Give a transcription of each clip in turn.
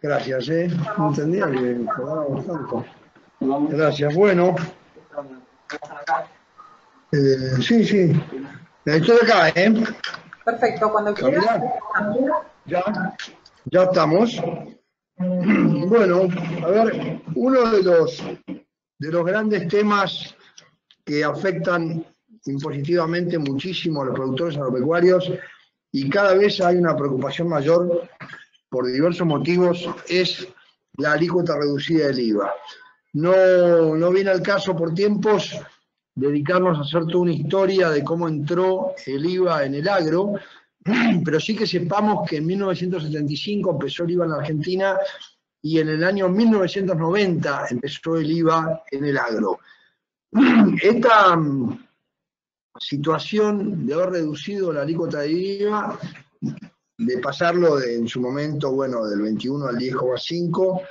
Gracias, no entendía que cobráramos tanto. Gracias, bueno. Sí, sí. Estoy acá, Perfecto, cuando quieras. Ya estamos. Bueno, a ver, uno de los grandes temas que afectan impositivamente muchísimo a los productores agropecuarios y cada vez hay una preocupación mayor por diversos motivos es la alícuota reducida del IVA. No viene al caso por tiempos dedicarnos a hacer toda una historia de cómo entró el IVA en el agro, pero sí que sepamos que en 1975 empezó el IVA en la Argentina y en el año 1990 empezó el IVA en el agro. Esta situación de haber reducido la alícuota de IVA, de pasarlo en su momento, bueno, del 21 al 10,5,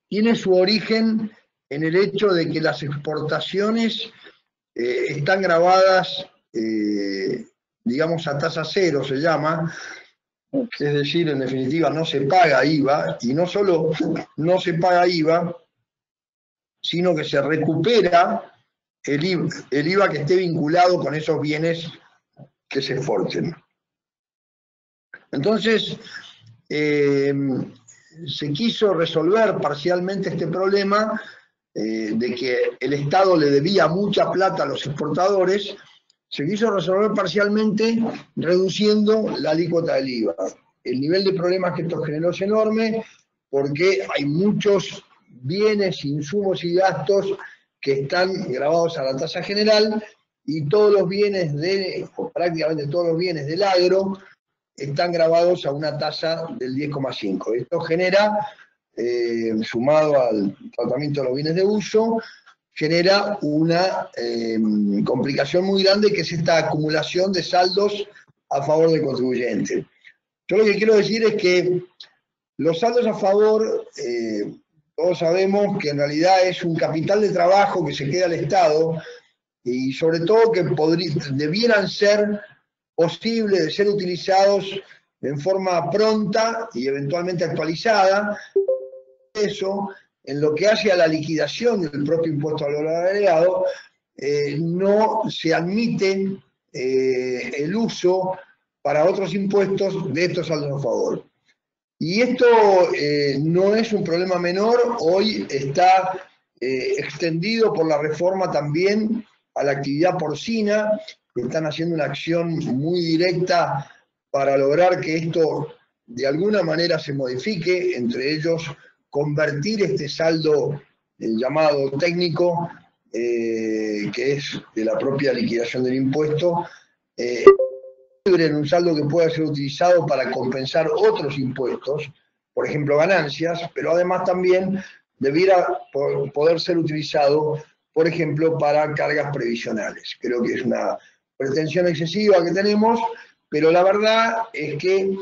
tiene su origen en el hecho de que las exportaciones están grabadas, digamos, a tasa cero, se llama, es decir, en definitiva, no se paga IVA, y no solo no se paga IVA, sino que se recupera el IVA que esté vinculado con esos bienes que se exporten. Entonces, se quiso resolver parcialmente este problema de que el Estado le debía mucha plata a los exportadores, se quiso resolver parcialmente reduciendo la alícuota del IVA. El nivel de problemas que esto generó es enorme porque hay muchos bienes, insumos y gastos que están grabados a la tasa general y todos los bienes o prácticamente todos los bienes del agro están grabados a una tasa del 10,5. Esto genera, sumado al tratamiento de los bienes de uso, genera una complicación muy grande que es esta acumulación de saldos a favor del contribuyente. Yo lo que quiero decir es que los saldos a favor, todos sabemos que en realidad es un capital de trabajo que se queda al Estado y sobre todo que debieran ser posible de ser utilizados en forma pronta y eventualmente actualizada. Eso, en lo que hace a la liquidación del propio impuesto al valor agregado, no se admite el uso para otros impuestos de estos saldos a favor. Y esto no es un problema menor, hoy está extendido por la reforma también a la actividad porcina, que están haciendo una acción muy directa para lograr que esto de alguna manera se modifique, entre ellos convertir este saldo llamado técnico, que es de la propia liquidación del impuesto, en un saldo que pueda ser utilizado para compensar otros impuestos, por ejemplo ganancias, pero además también debiera poder ser utilizado, por ejemplo, para cargas previsionales. Creo que es una pretensión excesiva que tenemos, pero la verdad es que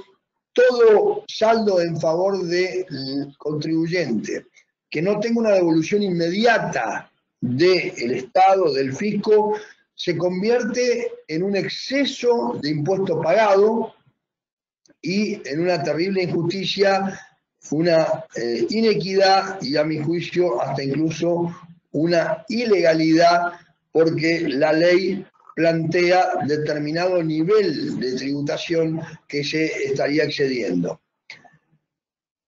todo saldo en favor del contribuyente que no tenga una devolución inmediata del Estado, del fisco, se convierte en un exceso de impuesto pagado y en una terrible injusticia, una inequidad y, a mi juicio, hasta incluso una ilegalidad, porque la ley plantea determinado nivel de tributación que se estaría excediendo.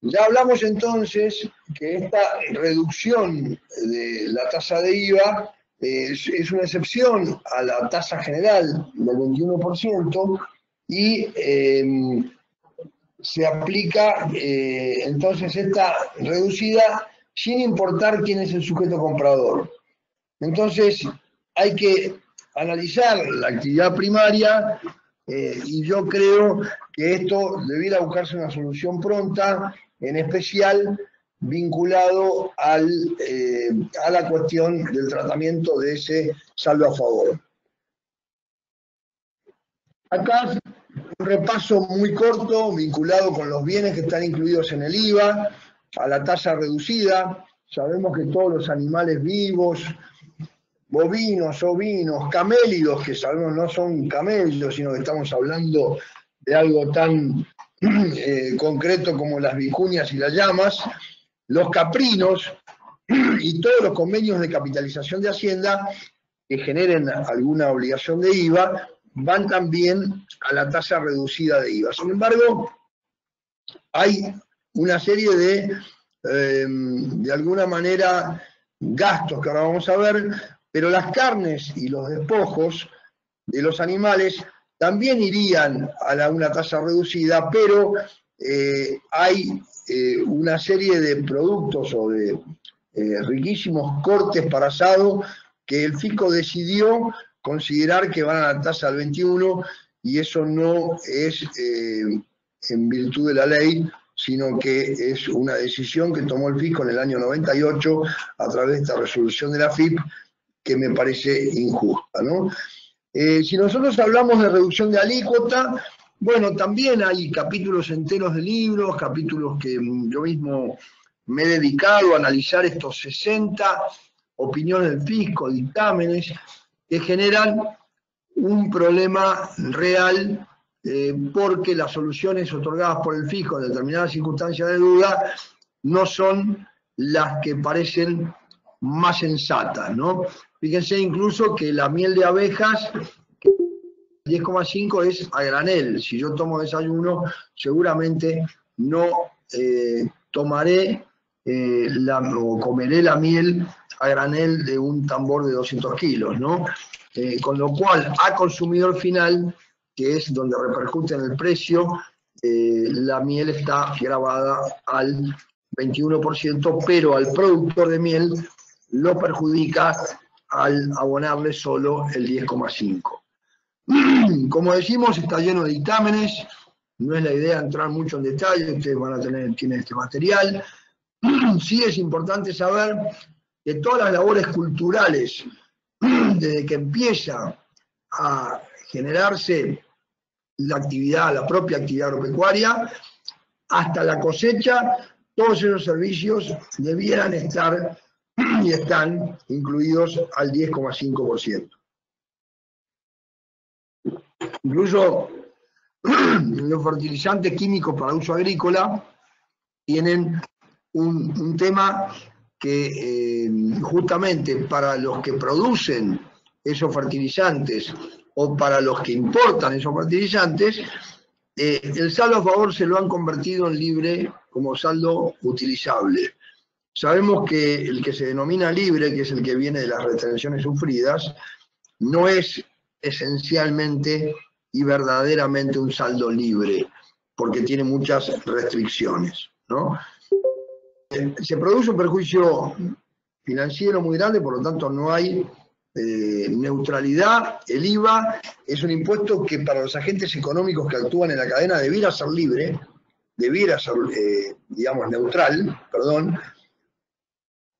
Ya hablamos entonces que esta reducción de la tasa de IVA es una excepción a la tasa general del 21% y se aplica entonces esta reducida sin importar quién es el sujeto comprador. Entonces hay que analizar la actividad primaria y yo creo que esto debiera buscarse una solución pronta, en especial vinculado a la cuestión del tratamiento de ese saldo a favor. Acá un repaso muy corto vinculado con los bienes que están incluidos en el IVA, a la tasa reducida. Sabemos que todos los animales vivos, bovinos, ovinos, camélidos, que sabemos no son camellos, sino que estamos hablando de algo tan concreto como las vicuñas y las llamas, los caprinos y todos los convenios de capitalización de Hacienda que generen alguna obligación de IVA, van también a la tasa reducida de IVA. Sin embargo, hay una serie de alguna manera, gastos que ahora vamos a ver, pero las carnes y los despojos de los animales también irían a una tasa reducida, pero hay una serie de productos o de riquísimos cortes para asado que el fisco decidió considerar que van a la tasa del 21, y eso no es en virtud de la ley, sino que es una decisión que tomó el fisco en el año 98 a través de esta resolución de la FIP, que me parece injusta, ¿no? Si nosotros hablamos de reducción de alícuota, bueno, también hay capítulos enteros de libros, capítulos que yo mismo me he dedicado a analizar estos 60 opiniones del fisco, dictámenes, que generan un problema real porque las soluciones otorgadas por el fisco en determinadas circunstancias de duda no son las que parecen más sensatas, ¿no? Fíjense incluso que la miel de abejas, 10,5 es a granel. Si yo tomo desayuno, seguramente no tomaré o comeré la miel a granel de un tambor de 200 kilos, ¿no? Con lo cual, a consumidor final, que es donde repercute en el precio, la miel está grabada al 21%, pero al productor de miel lo perjudica al abonarle solo el 10,5%. Como decimos, está lleno de dictámenes, no es la idea entrar mucho en detalle, ustedes tienen este material. Sí es importante saber que todas las labores culturales, desde que empieza a generarse la propia actividad agropecuaria, hasta la cosecha, todos esos servicios debieran estar y están incluidos al 10,5%. Incluso los fertilizantes químicos para uso agrícola tienen un tema que justamente para los que producen esos fertilizantes o para los que importan esos fertilizantes, el saldo a favor se lo han convertido en libre como saldo utilizable. Sabemos que el que se denomina libre, que es el que viene de las retenciones sufridas, no es esencialmente y verdaderamente un saldo libre, porque tiene muchas restricciones, ¿no? Se produce un perjuicio financiero muy grande, por lo tanto no hay neutralidad. El IVA es un impuesto que para los agentes económicos que actúan en la cadena debiera ser libre, debiera ser, digamos, neutral, perdón,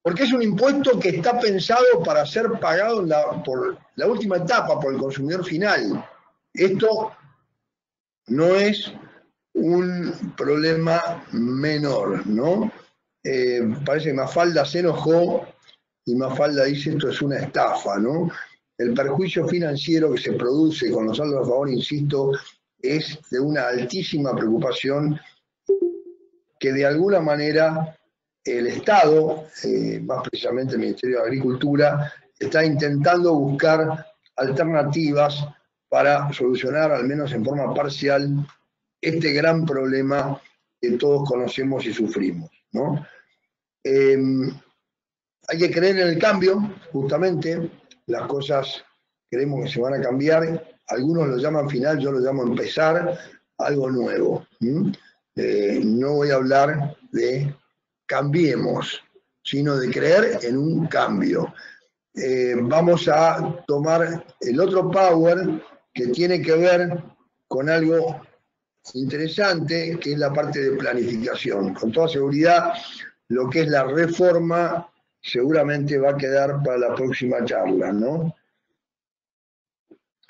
porque es un impuesto que está pensado para ser pagado por la última etapa, por el consumidor final. Esto no es un problema menor, ¿no? Parece que Mafalda se enojó y Mafalda dice esto es una estafa, ¿no? El perjuicio financiero que se produce con los saldos a favor, insisto, es de una altísima preocupación que de alguna manera el Estado, más precisamente el Ministerio de Agricultura, está intentando buscar alternativas para solucionar, al menos en forma parcial, este gran problema que todos conocemos y sufrimos, ¿no? Hay que creer en el cambio, justamente, las cosas creemos que se van a cambiar, algunos lo llaman final, yo lo llamo empezar algo nuevo. No voy a hablar de cambiemos, sino de creer en un cambio. Vamos a tomar el otro power que tiene que ver con algo interesante, que es la parte de planificación. Con toda seguridad, lo que es la reforma seguramente va a quedar para la próxima charla, ¿no?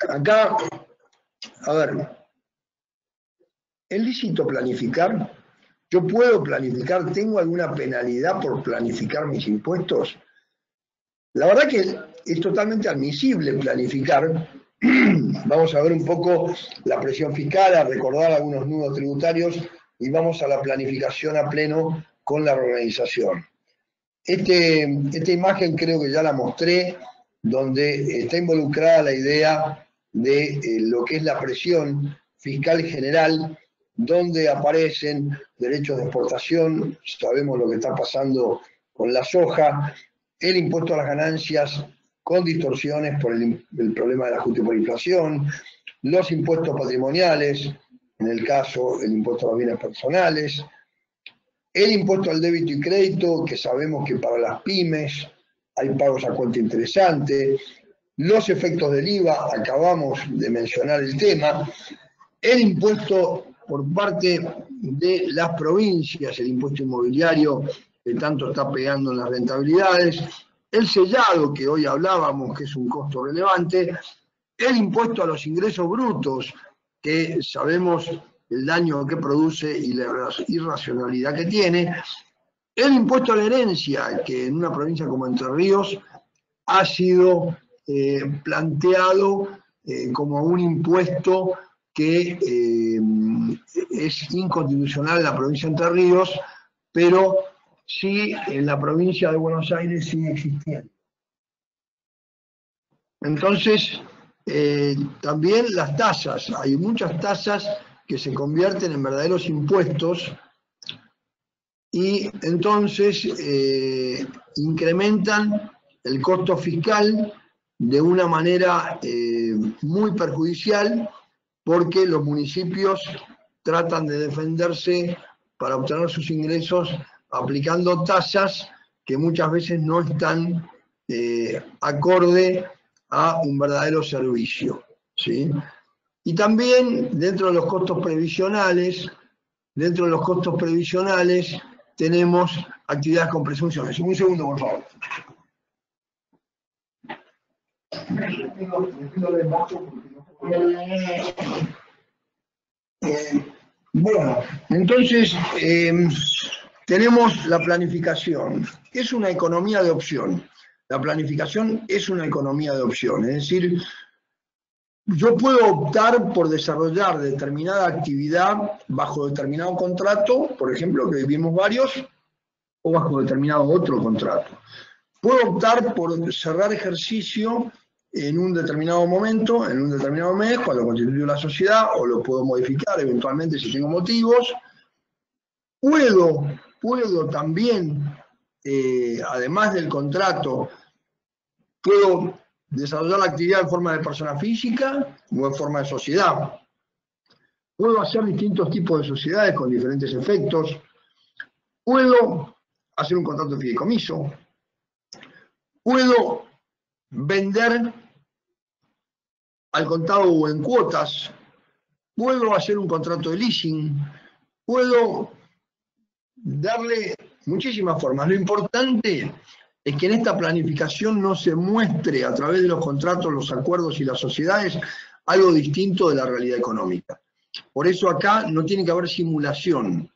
Acá, a ver, ¿es lícito planificar? ¿Yo puedo planificar? ¿Tengo alguna penalidad por planificar mis impuestos? La verdad que es totalmente admisible planificar, vamos a ver un poco la presión fiscal, a recordar algunos nudos tributarios y vamos a la planificación a pleno con la organización. Esta imagen creo que ya la mostré, donde está involucrada la idea de lo que es la presión fiscal general, donde aparecen derechos de exportación, sabemos lo que está pasando con la soja, el impuesto a las ganancias con distorsiones por el problema del ajuste por inflación, los impuestos patrimoniales, en el caso el impuesto a los bienes personales, el impuesto al débito y crédito, que sabemos que para las pymes hay pagos a cuenta interesante, los efectos del IVA, acabamos de mencionar el tema, el impuesto por parte de las provincias, el impuesto inmobiliario que tanto está pegando en las rentabilidades, el sellado, que hoy hablábamos, que es un costo relevante, el impuesto a los ingresos brutos, que sabemos el daño que produce y la irracionalidad que tiene, el impuesto a la herencia, que en una provincia como Entre Ríos ha sido planteado como un impuesto que es inconstitucional en la provincia de Entre Ríos, pero sí en la provincia de Buenos Aires sigue existiendo. Entonces, también las tasas, hay muchas tasas que se convierten en verdaderos impuestos y entonces incrementan el costo fiscal de una manera muy perjudicial, porque los municipios tratan de defenderse para obtener sus ingresos aplicando tasas que muchas veces no están acorde a un verdadero servicio, ¿sí? Y también dentro de los costos previsionales, tenemos actividades con presunciones. Un segundo, por favor. Bueno, entonces tenemos la planificación. Es una economía de opción. La planificación es una economía de opción. Es decir, yo puedo optar por desarrollar determinada actividad bajo determinado contrato, por ejemplo, que vivimos varios, o bajo determinado otro contrato. Puedo optar por cerrar ejercicio en un determinado momento, en un determinado mes, cuando constituyo la sociedad, o lo puedo modificar eventualmente si tengo motivos. Puedo también, además del contrato, puedo desarrollar la actividad en forma de persona física o en forma de sociedad. Puedo hacer distintos tipos de sociedades con diferentes efectos. Puedo hacer un contrato de fideicomiso. Puedo vender al contado o en cuotas. Puedo hacer un contrato de leasing. Puedo darle muchísimas formas. Lo importante es que en esta planificación no se muestre a través de los contratos, los acuerdos y las sociedades algo distinto de la realidad económica. Por eso acá no tiene que haber simulación,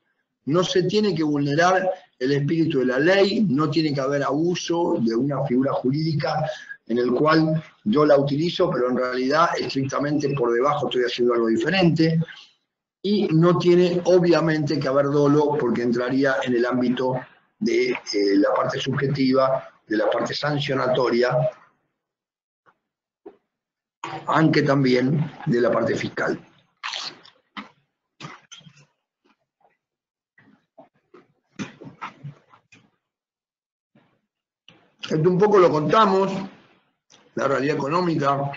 no se tiene que vulnerar el espíritu de la ley, no tiene que haber abuso de una figura jurídica en el cual yo la utilizo, pero en realidad estrictamente por debajo estoy haciendo algo diferente. Y no tiene obviamente que haber dolo, porque entraría en el ámbito de la parte subjetiva, de la parte sancionatoria, aunque también de la parte fiscal. Esto un poco lo contamos, la realidad económica,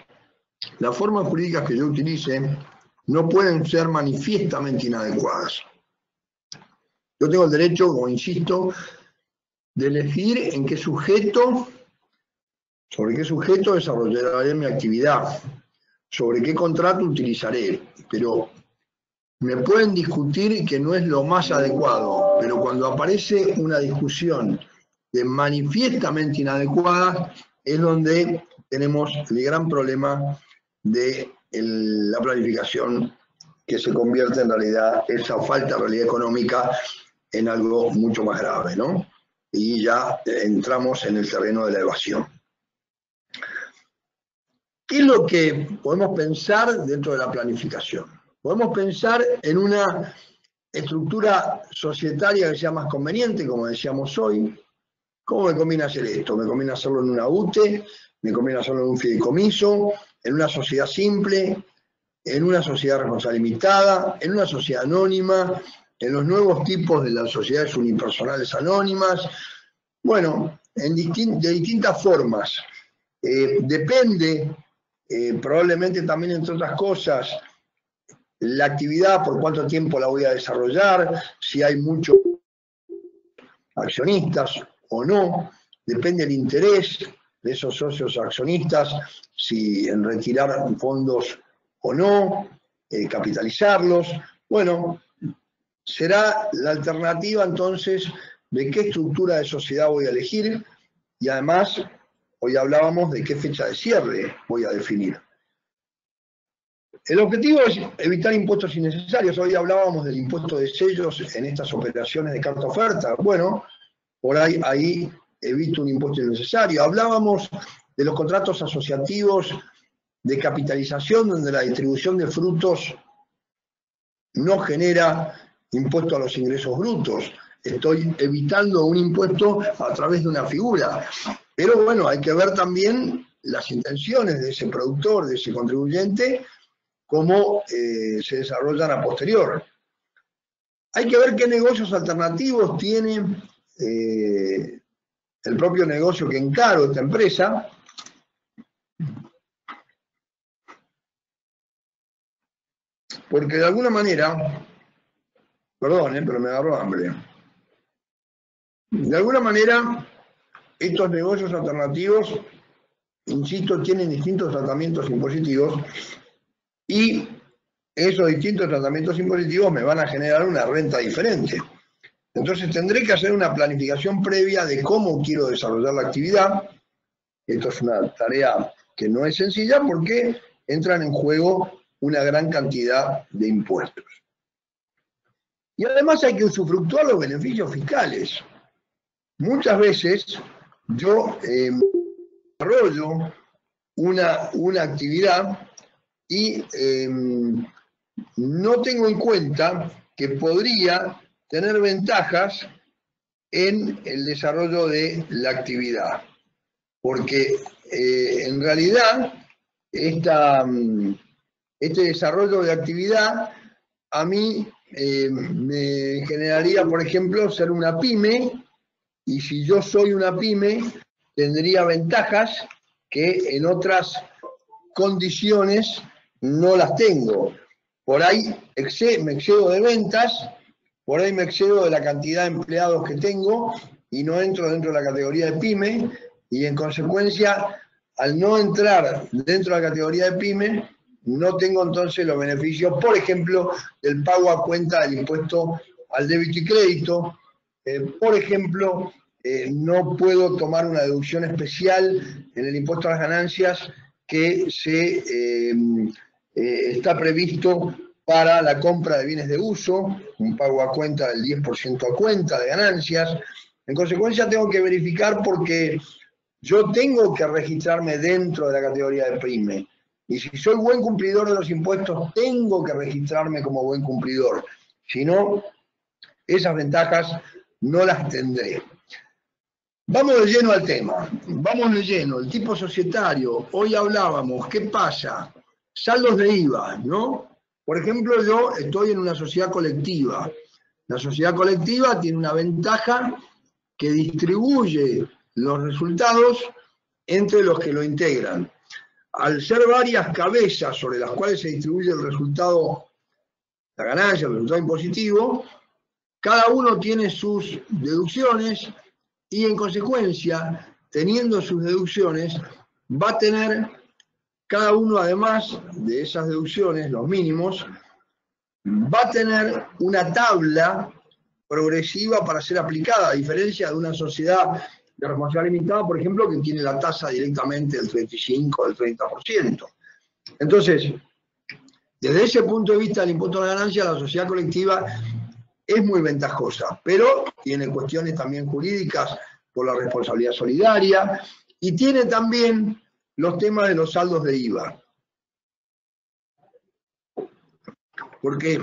las formas jurídicas que yo utilice no pueden ser manifiestamente inadecuadas. Yo tengo el derecho, como insisto, de elegir en qué sujeto, sobre qué sujeto desarrollaré mi actividad, sobre qué contrato utilizaré, pero me pueden discutir que no es lo más adecuado, pero cuando aparece una discusión de manifiestamente inadecuada, es donde tenemos el gran problema de la planificación, que se convierte en realidad, esa falta de realidad económica, en algo mucho más grave, ¿no? Y ya entramos en el terreno de la evasión. ¿Qué es lo que podemos pensar dentro de la planificación? Podemos pensar en una estructura societaria que sea más conveniente, como decíamos hoy. ¿Cómo me conviene hacer esto? ¿Me conviene hacerlo en una UTE? ¿Me conviene hacerlo en un fideicomiso? ¿En una sociedad simple? ¿En una sociedad responsable limitada? ¿En una sociedad anónima? ¿En los nuevos tipos de las sociedades unipersonales anónimas? Bueno, de distintas formas. Depende, probablemente también, entre otras cosas, la actividad, por cuánto tiempo la voy a desarrollar, si hay muchos accionistas o no, depende del interés de esos socios accionistas, si en retirar fondos o no, capitalizarlos. Bueno, será la alternativa entonces de qué estructura de sociedad voy a elegir y además hoy hablábamos de qué fecha de cierre voy a definir. El objetivo es evitar impuestos innecesarios. Hoy hablábamos del impuesto de sellos en estas operaciones de carta oferta. Bueno, por ahí evito un impuesto innecesario. Hablábamos de los contratos asociativos de capitalización, donde la distribución de frutos no genera impuesto a los ingresos brutos. Estoy evitando un impuesto a través de una figura. Pero bueno, hay que ver también las intenciones de ese productor, de ese contribuyente, cómo se desarrollan a posterior. Hay que ver qué negocios alternativos tiene el propio negocio que encaro esta empresa. Porque de alguna manera, perdón, pero me agarró hambre. De alguna manera, estos negocios alternativos, insisto, tienen distintos tratamientos impositivos y esos distintos tratamientos impositivos me van a generar una renta diferente. Entonces tendré que hacer una planificación previa de cómo quiero desarrollar la actividad. Esto es una tarea que no es sencilla porque entran en juego una gran cantidad de impuestos. Y además hay que usufructuar los beneficios fiscales. Muchas veces yo desarrollo una actividad y no tengo en cuenta que podría tener ventajas en el desarrollo de la actividad. Porque en realidad este desarrollo de actividad a mí me generaría, por ejemplo, ser una pyme, y si yo soy una pyme, tendría ventajas que en otras condiciones no las tengo. Por ahí me excedo de ventas, por ahí me excedo de la cantidad de empleados que tengo y no entro dentro de la categoría de pyme, y en consecuencia, al no entrar dentro de la categoría de pyme, no tengo entonces los beneficios, por ejemplo, del pago a cuenta del impuesto al débito y crédito. Por ejemplo, no puedo tomar una deducción especial en el impuesto a las ganancias que está previsto para la compra de bienes de uso, un pago a cuenta del 10% a cuenta de ganancias. En consecuencia, tengo que verificar porque yo tengo que registrarme dentro de la categoría de pyme. Y si soy buen cumplidor de los impuestos, tengo que registrarme como buen cumplidor. Si no, esas ventajas no las tendré. Vamos de lleno al tema. Vamos de lleno. El tipo societario. Hoy hablábamos. ¿Qué pasa? Saldos de IVA, ¿no? Por ejemplo, yo estoy en una sociedad colectiva. La sociedad colectiva tiene una ventaja que distribuye los resultados entre los que lo integran. Al ser varias cabezas sobre las cuales se distribuye el resultado, la ganancia, el resultado impositivo, cada uno tiene sus deducciones y en consecuencia, teniendo sus deducciones, va a tener cada uno, además de esas deducciones, los mínimos, va a tener una tabla progresiva para ser aplicada, a diferencia de una sociedad de responsabilidad limitada, por ejemplo, que tiene la tasa directamente del 35 o del 30%. Entonces, desde ese punto de vista del impuesto a la ganancia, la sociedad colectiva es muy ventajosa, pero tiene cuestiones también jurídicas por la responsabilidad solidaria y tiene también los temas de los saldos de IVA. Porque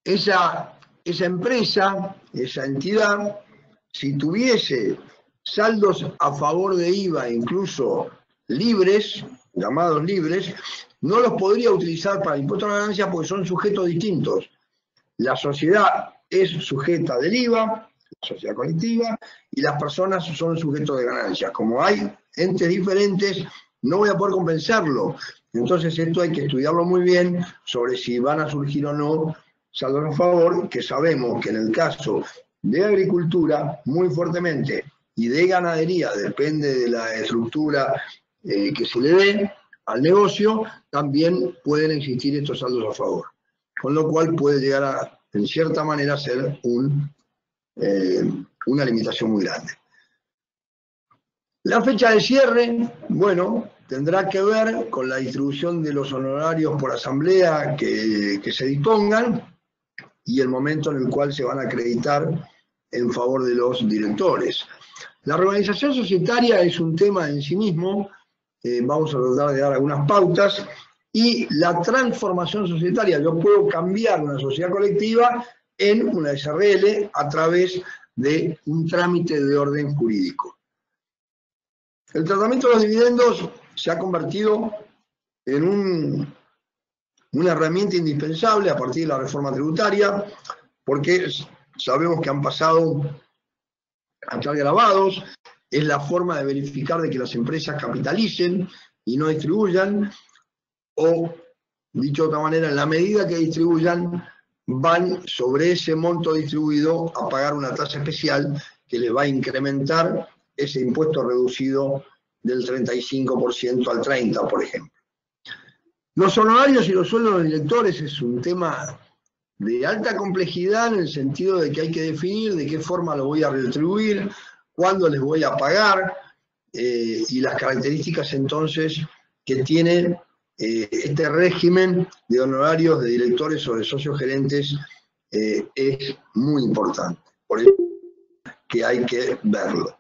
esa empresa, esa entidad, si tuviese saldos a favor de IVA, incluso libres, llamados libres, no los podría utilizar para el impuesto a la ganancia porque son sujetos distintos. La sociedad es sujeta del IVA, la sociedad colectiva, y las personas son sujetos de ganancias. Como hay entes diferentes, no voy a poder compensarlo. Entonces esto hay que estudiarlo muy bien sobre si van a surgir o no saldos a favor, que sabemos que en el caso de agricultura, muy fuertemente, y de ganadería, depende de la estructura que se le dé al negocio, también pueden existir estos saldos a favor. Con lo cual puede llegar a, en cierta manera, ser una limitación muy grande. La fecha de cierre, bueno, tendrá que ver con la distribución de los honorarios por asamblea que se dispongan y el momento en el cual se van a acreditar en favor de los directores. La reorganización societaria es un tema en sí mismo, vamos a tratar de dar algunas pautas, y la transformación societaria, yo puedo cambiar una sociedad colectiva en una SRL a través de un trámite de orden jurídico. El tratamiento de los dividendos se ha convertido en una herramienta indispensable a partir de la reforma tributaria, porque sabemos que han pasado a estar grabados, es la forma de verificar de que las empresas capitalicen y no distribuyan, o, dicho de otra manera, en la medida que distribuyan, van sobre ese monto distribuido a pagar una tasa especial que les va a incrementar ese impuesto reducido del 35% al 30%, por ejemplo. Los honorarios y los sueldos de los directores es un tema de alta complejidad en el sentido de que hay que definir de qué forma lo voy a retribuir, cuándo les voy a pagar, y las características entonces que tiene este régimen de honorarios de directores o de socios gerentes es muy importante. Por eso que hay que verlo.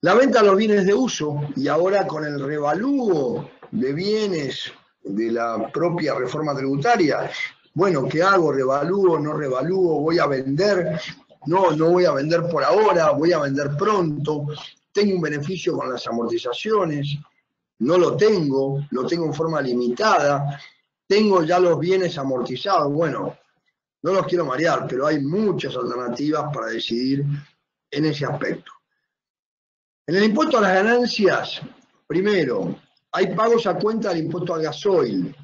La venta de los bienes de uso, y ahora con el revalúo de bienes de la propia reforma tributaria, bueno, ¿qué hago? ¿Revalúo? ¿No revalúo? ¿Voy a vender? No, no voy a vender por ahora, voy a vender pronto. ¿Tengo un beneficio con las amortizaciones? No lo tengo en forma limitada. ¿Tengo ya los bienes amortizados? Bueno, no los quiero marear, pero hay muchas alternativas para decidir en ese aspecto. En el impuesto a las ganancias, primero, hay pagos a cuenta del impuesto al gasoil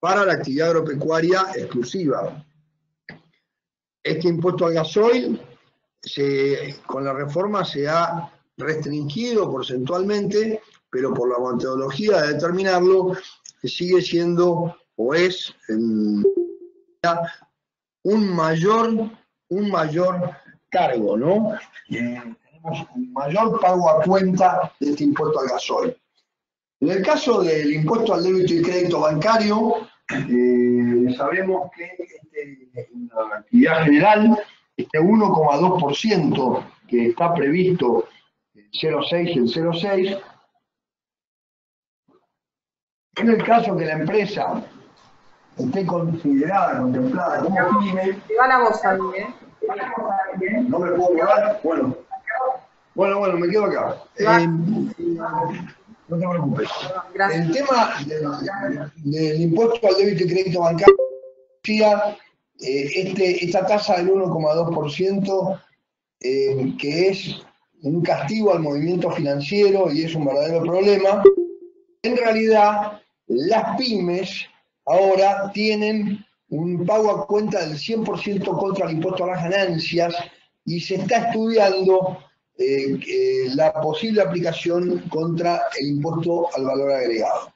para la actividad agropecuaria exclusiva. Este impuesto al gasoil, con la reforma se ha restringido porcentualmente, pero por la metodología de determinarlo, sigue siendo o es un mayor cargo, ¿no? Tenemos un mayor pago a cuenta de este impuesto al gasoil. En el caso del impuesto al débito y crédito bancario, sabemos que en la actividad general, este 1,2% que está previsto el 0,6 y el 0,6, en el caso que la empresa esté contemplada como pyme. Te va la voz ahí, ¿eh? ¿No me puedo quedar? Bueno, me quedo acá. No te preocupes. Gracias. El tema del impuesto al débito y crédito bancario, esta tasa del 1,2%, que es un castigo al movimiento financiero y es un verdadero problema, en realidad las pymes ahora tienen un pago a cuenta del 100% contra el impuesto a las ganancias y se está estudiando la posible aplicación contra el impuesto al valor agregado.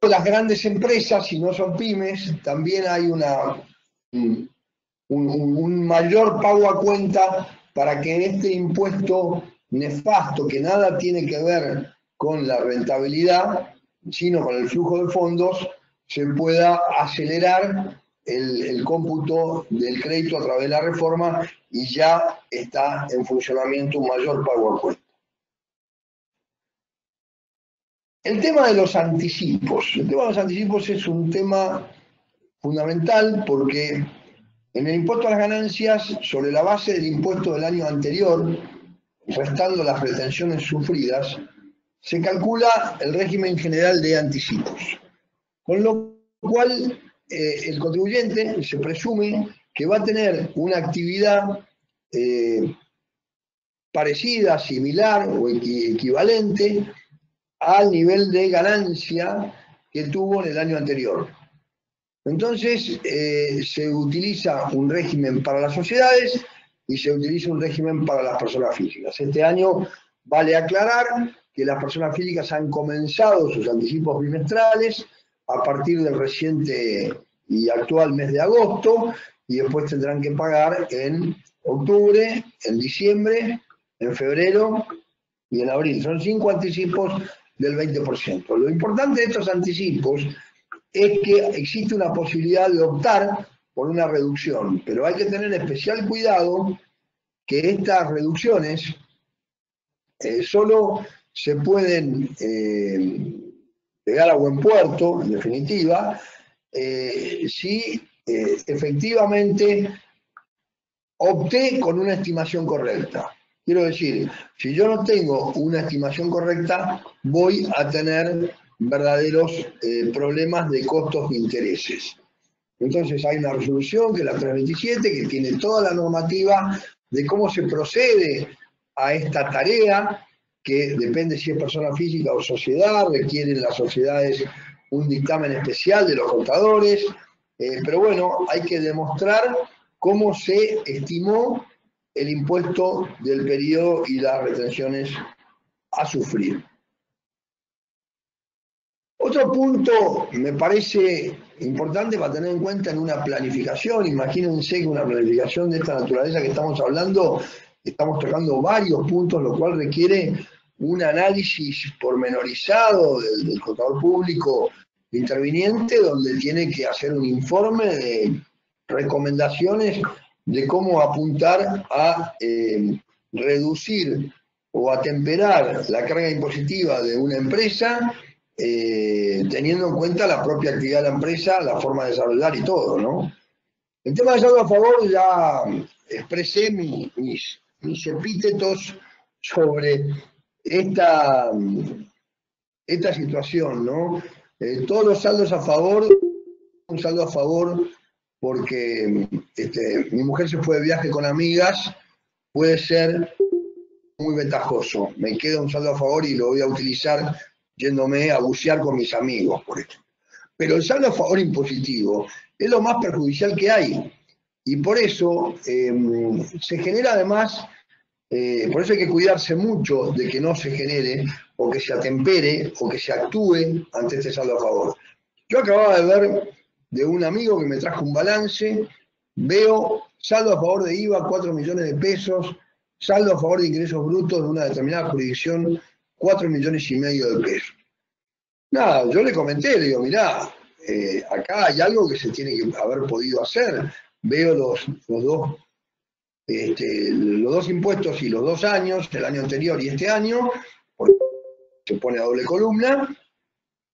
Las grandes empresas, si no son pymes, también hay un mayor pago a cuenta para que este impuesto nefasto, que nada tiene que ver con la rentabilidad, sino con el flujo de fondos, se pueda acelerar el cómputo del crédito a través de la reforma y ya está en funcionamiento un mayor pago a cuenta. El tema de los anticipos. El tema de los anticipos es un tema fundamental porque en el impuesto a las ganancias, sobre la base del impuesto del año anterior, restando las retenciones sufridas, se calcula el régimen general de anticipos. Con lo cual, el contribuyente se presume que va a tener una actividad parecida, similar o equivalente al nivel de ganancia que tuvo en el año anterior. Entonces, se utiliza un régimen para las sociedades y se utiliza un régimen para las personas físicas. Este año vale aclarar que las personas físicas han comenzado sus anticipos bimestrales a partir del reciente y actual mes de agosto, y después tendrán que pagar en octubre, en diciembre, en febrero y en abril. Son 5 anticipos del 20%. Lo importante de estos anticipos es que existe una posibilidad de optar por una reducción, pero hay que tener especial cuidado que estas reducciones solo se pueden llegar a buen puerto, en definitiva, si efectivamente opté con una estimación correcta. Quiero decir, si yo no tengo una estimación correcta, voy a tener verdaderos problemas de costos e intereses. Entonces hay una resolución, que es la 327, que tiene toda la normativa de cómo se procede a esta tarea, que depende si es persona física o sociedad, requieren las sociedades un dictamen especial de los contadores, pero bueno, hay que demostrar cómo se estimó el impuesto del periodo y las retenciones a sufrir. Otro punto me parece importante para tener en cuenta en una planificación. Imagínense que una planificación de esta naturaleza que estamos hablando, estamos tocando varios puntos, lo cual requiere un análisis pormenorizado del contador público interviniente, donde tiene que hacer un informe de recomendaciones de cómo apuntar a reducir o atemperar la carga impositiva de una empresa, teniendo en cuenta la propia actividad de la empresa, la forma de desarrollar y todo, ¿no? El tema de saldo a favor ya expresé mis epítetos sobre esta situación, ¿no? Todos los saldos a favor, un saldo a favor porque mi mujer se fue de viaje con amigas, puede ser muy ventajoso. Me queda un saldo a favor y lo voy a utilizar yéndome a bucear con mis amigos, por ejemplo. Pero el saldo a favor impositivo es lo más perjudicial que hay. Y por eso se genera además, por eso hay que cuidarse mucho de que no se genere, o que se atempere, o que se actúe ante este saldo a favor. Yo acababa de ver de un amigo que me trajo un balance, veo saldo a favor de IVA, 4 millones de pesos, saldo a favor de ingresos brutos de una determinada jurisdicción, 4,5 millones de pesos. Nada, yo le comenté, le digo, mirá, acá hay algo que se tiene que haber podido hacer. Veo los dos impuestos y los 2 años, el año anterior y este año, se pone a doble columna,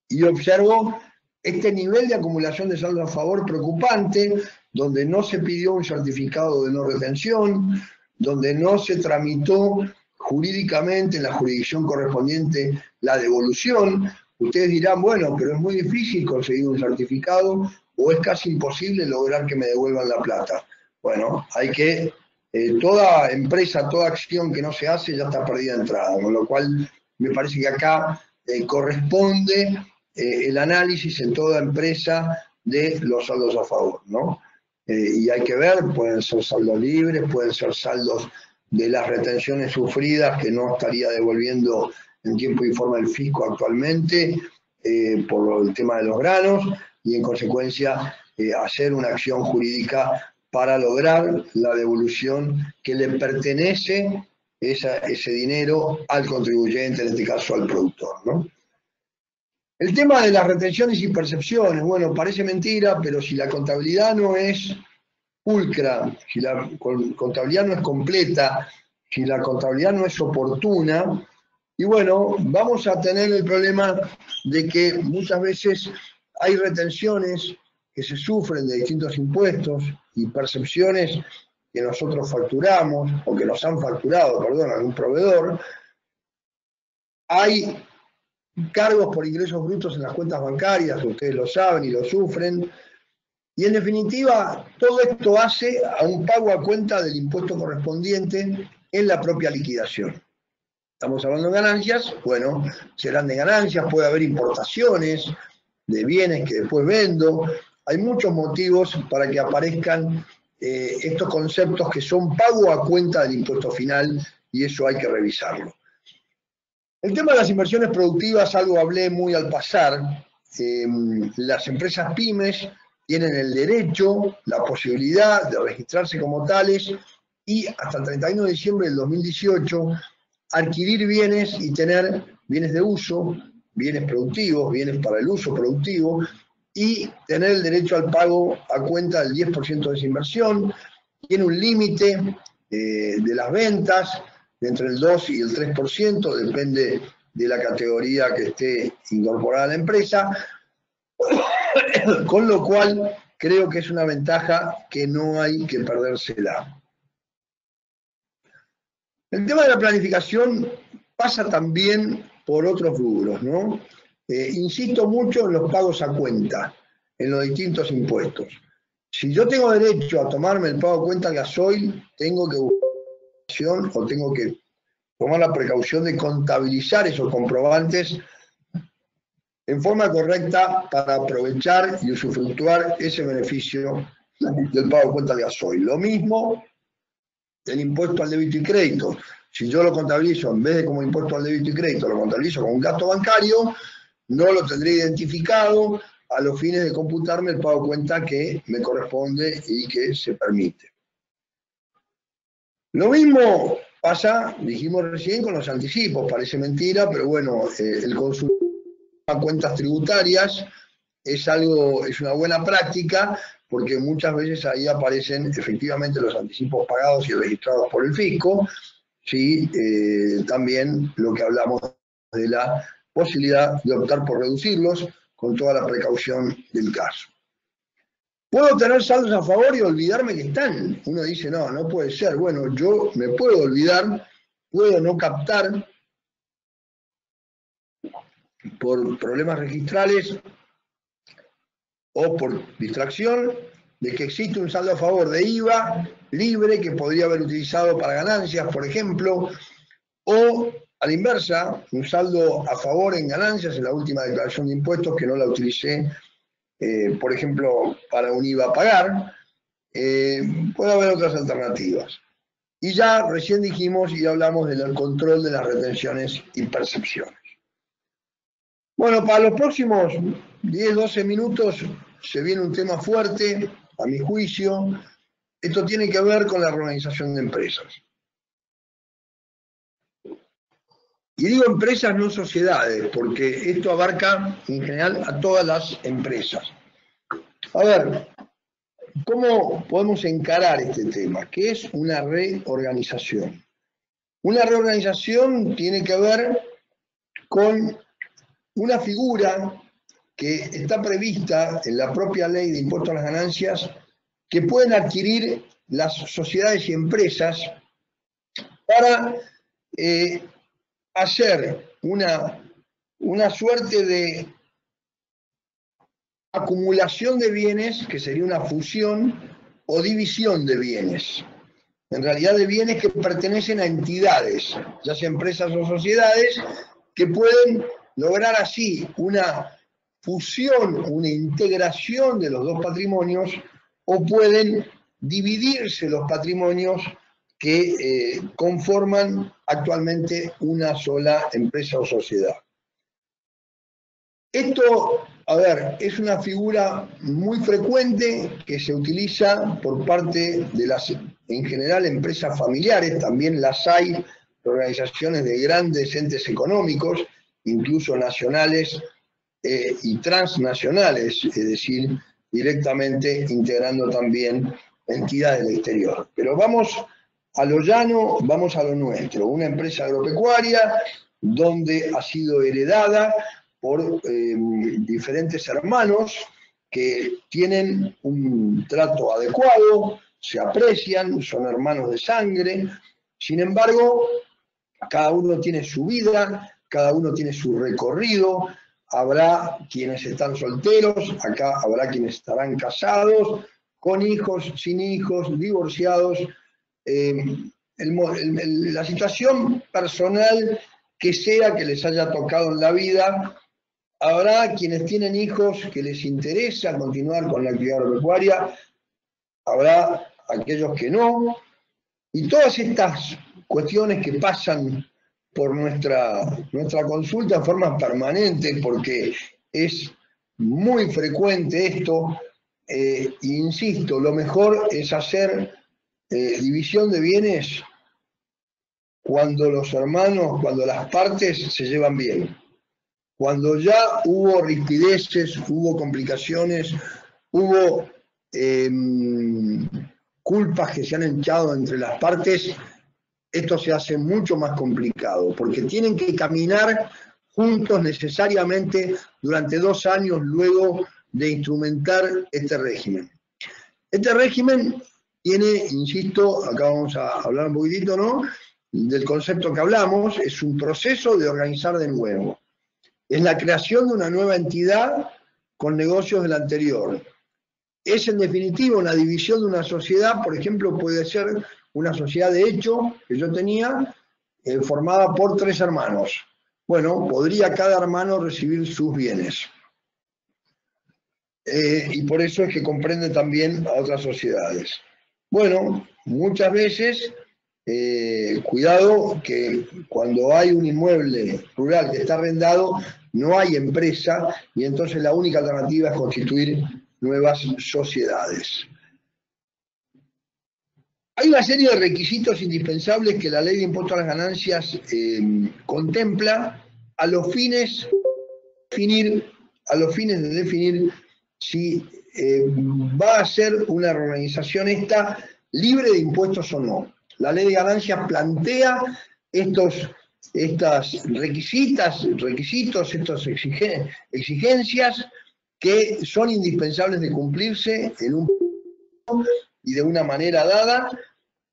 y observo este nivel de acumulación de saldo a favor preocupante, donde no se pidió un certificado de no retención, donde no se tramitó jurídicamente en la jurisdicción correspondiente la devolución. Ustedes dirán, bueno, pero es muy difícil conseguir un certificado o es casi imposible lograr que me devuelvan la plata. Bueno, hay que, toda empresa, toda acción que no se hace ya está perdida de entrada, con lo cual me parece que acá corresponde el análisis en toda empresa de los saldos a favor, ¿no? Y hay que ver, pueden ser saldos libres, pueden ser saldos de las retenciones sufridas que no estaría devolviendo en tiempo y forma el fisco actualmente por el tema de los granos, y en consecuencia hacer una acción jurídica para lograr la devolución que le pertenece ese dinero al contribuyente, en este caso al productor, ¿no? El tema de las retenciones y percepciones, bueno, parece mentira, pero si la contabilidad no es pulcra, si la contabilidad no es completa, si la contabilidad no es oportuna, Y bueno, vamos a tener el problema de que muchas veces hay retenciones que se sufren de distintos impuestos y percepciones que nosotros facturamos, o que nos han facturado, perdón, algún proveedor. Hay cargos por ingresos brutos en las cuentas bancarias, ustedes lo saben y lo sufren. Y en definitiva, todo esto hace a un pago a cuenta del impuesto correspondiente en la propia liquidación. Estamos hablando de ganancias, bueno, serán de ganancias, puede haber importaciones de bienes que después vendo. Hay muchos motivos para que aparezcan estos conceptos que son pago a cuenta del impuesto final, y eso hay que revisarlo. El tema de las inversiones productivas, algo hablé muy al pasar. Las empresas pymes tienen el derecho, la posibilidad de registrarse como tales y hasta el 31 de diciembre del 2018 adquirir bienes y tener bienes de uso, bienes productivos, bienes para el uso productivo, y tener el derecho al pago a cuenta del 10% de esa inversión. Tiene un límite de las ventas de entre el 2 y el 3%, depende de la categoría que esté incorporada a la empresa, con lo cual creo que es una ventaja que no hay que perdérsela. El tema de la planificación pasa también por otros rubros, ¿no? Insisto mucho en los pagos a cuenta, en los distintos impuestos. Si yo tengo derecho a tomarme el pago a cuenta al gasoil, tengo que buscar o tengo que tomar la precaución de contabilizar esos comprobantes en forma correcta para aprovechar y usufructuar ese beneficio del pago a cuenta al gasoil. Lo mismo el impuesto al débito y crédito. Si yo lo contabilizo, en vez de como impuesto al débito y crédito, lo contabilizo como un gasto bancario, no lo tendré identificado a los fines de computarme el pago a cuenta que me corresponde y que se permite. Lo mismo pasa, dijimos recién, con los anticipos. Parece mentira, pero bueno, el consumo a cuentas tributarias es una buena práctica, porque muchas veces ahí aparecen efectivamente los anticipos pagados y registrados por el fisco. Sí, también lo que hablamos de la posibilidad de optar por reducirlos con toda la precaución del caso. ¿Puedo tener saldos a favor y olvidarme que están? Uno dice, no, no puede ser. Bueno, yo me puedo olvidar, puedo no captar por problemas registrales o por distracción de que existe un saldo a favor de IVA libre que podría haber utilizado para ganancias, por ejemplo, o a la inversa, un saldo a favor en ganancias en la última declaración de impuestos que no la utilicé, por ejemplo, para un IVA a pagar. Puede haber otras alternativas. Y ya recién dijimos y hablamos del control de las retenciones y percepciones. Bueno, para los próximos 10-12 minutos se viene un tema fuerte, a mi juicio. Esto tiene que ver con la reorganización de empresas. Y digo empresas, no sociedades, porque esto abarca en general a todas las empresas. A ver, ¿cómo podemos encarar este tema? ¿Qué es una reorganización? Una reorganización tiene que ver con una figura que está prevista en la propia ley de impuestos a las ganancias que pueden adquirir las sociedades y empresas para hacer una suerte de acumulación de bienes, que sería una fusión o división de bienes. En realidad de bienes que pertenecen a entidades, ya sea empresas o sociedades, que pueden lograr así una fusión, una integración de los dos patrimonios, o pueden dividirse los patrimonios que conforman actualmente una sola empresa o sociedad. Esto, a ver, es una figura muy frecuente que se utiliza por parte de las, en general, empresas familiares. También las hay de organizaciones de grandes entes económicos, incluso nacionales y transnacionales, es decir, directamente integrando también entidades del exterior. Pero vamos a lo llano, vamos a lo nuestro. Una empresa agropecuaria donde ha sido heredada por diferentes hermanos que tienen un trato adecuado, se aprecian, son hermanos de sangre. Sin embargo, cada uno tiene su vida, cada uno tiene su recorrido. Habrá quienes están solteros, acá habrá quienes estarán casados, con hijos, sin hijos, divorciados. La situación personal que sea que les haya tocado en la vida, habrá quienes tienen hijos que les interesa continuar con la actividad agropecuaria, habrá aquellos que no, y todas estas cuestiones que pasan por nuestra consulta en forma permanente, porque es muy frecuente esto, insisto, lo mejor es hacer división de bienes cuando los hermanos, cuando las partes se llevan bien. Cuando ya hubo rispideces, hubo complicaciones, hubo culpas que se han echado entre las partes, esto se hace mucho más complicado, porque tienen que caminar juntos necesariamente durante 2 años luego de instrumentar este régimen. Este régimen tiene, insisto, acá vamos a hablar un poquitito, ¿no?, del concepto que hablamos, es un proceso de organizar de nuevo. Es la creación de una nueva entidad con negocios de la anterior. Es en definitiva una división de una sociedad, por ejemplo, puede ser una sociedad de hecho que yo tenía, formada por 3 hermanos. Bueno, podría cada hermano recibir sus bienes. Y por eso es que comprende también a otras sociedades. Bueno, muchas veces, cuidado que cuando hay un inmueble rural que está arrendado, no hay empresa, y entonces la única alternativa es constituir nuevas sociedades. Hay una serie de requisitos indispensables que la ley de impuesto a las ganancias contempla a los fines de definir si va a ser una reorganización esta libre de impuestos o no. La ley de ganancias plantea estas requisitos, estas exigencias que son indispensables de cumplirse en un y de una manera dada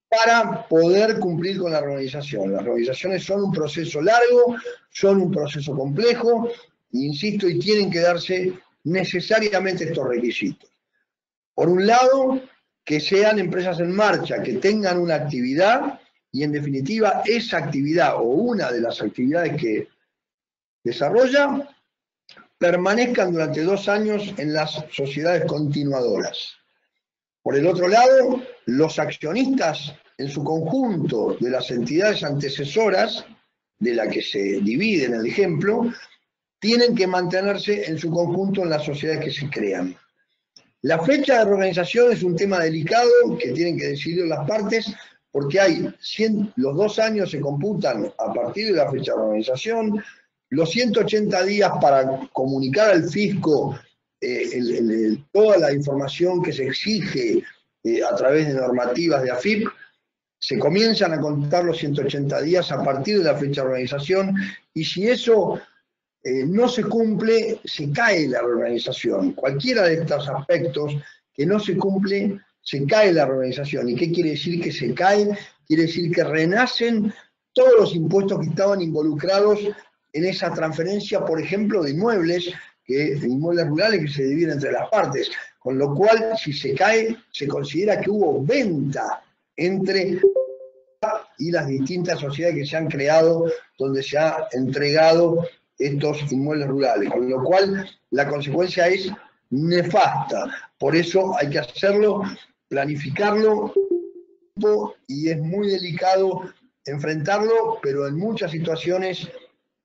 para poder cumplir con la reorganización. Las reorganizaciones son un proceso largo, son un proceso complejo, insisto, y tienen que darse necesariamente estos requisitos. Por un lado, que sean empresas en marcha, que tengan una actividad y en definitiva esa actividad o una de las actividades que desarrolla permanezcan durante 2 años en las sociedades continuadoras. Por el otro lado, los accionistas en su conjunto de las entidades antecesoras, de la que se divide en el ejemplo, tienen que mantenerse en su conjunto en las sociedades que se crean. La fecha de reorganización es un tema delicado que tienen que decidir las partes, porque los 2 años se computan a partir de la fecha de reorganización, los 180 días para comunicar al fisco toda la información que se exige a través de normativas de AFIP, se comienzan a contar los 180 días a partir de la fecha de organización, y si eso no se cumple, se cae la reorganización. Cualquiera de estos aspectos que no se cumple, se cae la reorganización. ¿Y qué quiere decir que se cae? Quiere decir que renacen todos los impuestos que estaban involucrados en esa transferencia, por ejemplo, de inmuebles rurales que se dividen entre las partes. Con lo cual, si se cae, se considera que hubo venta entre y las distintas sociedades que se han creado, donde se ha entregado estos inmuebles rurales. Con lo cual, la consecuencia es nefasta. Por eso hay que hacerlo, planificarlo, y es muy delicado enfrentarlo, pero en muchas situaciones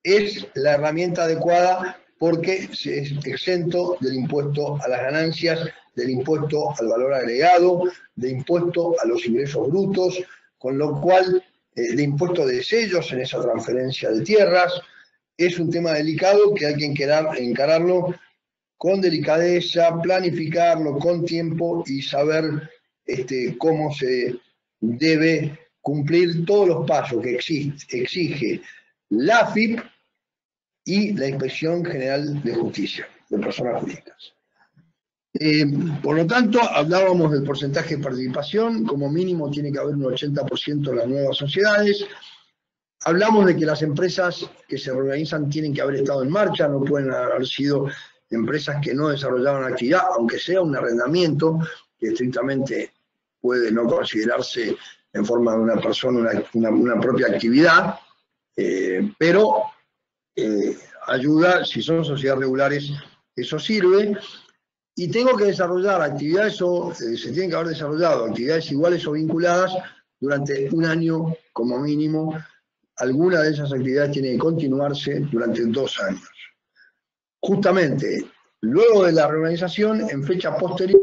es la herramienta adecuada, porque es exento del impuesto a las ganancias, del impuesto al valor agregado, de impuesto a los ingresos brutos, con lo cual, de impuesto de sellos en esa transferencia de tierras. Es un tema delicado que hay que encararlo con delicadeza, planificarlo con tiempo y saber cómo se debe cumplir todos los pasos que exige la AFIP y la Inspección General de Justicia de Personas Jurídicas. Por lo tanto, hablábamos del porcentaje de participación, como mínimo tiene que haber un 80% en las nuevas sociedades. Hablamos de que las empresas que se reorganizan tienen que haber estado en marcha, no pueden haber sido empresas que no desarrollaban actividad, aunque sea un arrendamiento, que estrictamente puede no considerarse en forma de una persona una propia actividad, pero ayuda, si son sociedades regulares, eso sirve. Y tengo que desarrollar actividades, se tienen que haber desarrollado actividades iguales o vinculadas durante un año como mínimo. Alguna de esas actividades tiene que continuarse durante 2 años. Justamente, luego de la reorganización, en fecha posterior,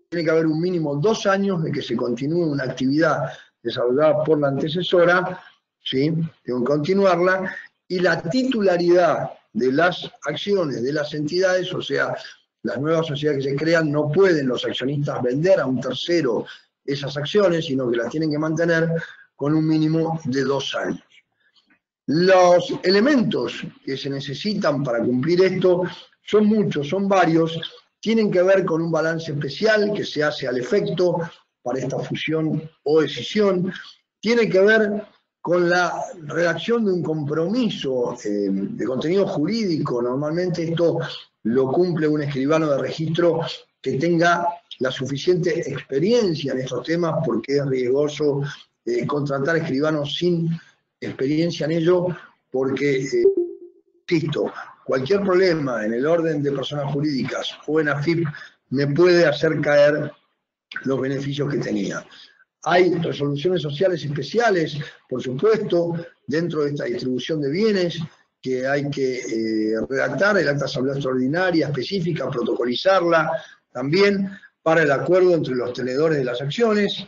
tiene que haber un mínimo 2 años de que se continúe una actividad desarrollada por la antecesora, ¿sí? Tengo que continuarla, y la titularidad de las acciones de las entidades, o sea, las nuevas sociedades que se crean, no pueden los accionistas vender a un tercero esas acciones, sino que las tienen que mantener con un mínimo de 2 años. Los elementos que se necesitan para cumplir esto son muchos, son varios, tienen que ver con un balance especial que se hace al efecto para esta fusión o escisión, tiene que ver con la redacción de un compromiso de contenido jurídico. Normalmente esto lo cumple un escribano de registro que tenga la suficiente experiencia en estos temas, porque es riesgoso contratar escribanos sin experiencia en ello, porque, insisto, cualquier problema en el orden de personas jurídicas o en AFIP me puede hacer caer los beneficios que tenía. Hay resoluciones sociales especiales, por supuesto, dentro de esta distribución de bienes, que hay que redactar, el acta de asamblea extraordinaria específica, protocolizarla, también para el acuerdo entre los tenedores de las acciones.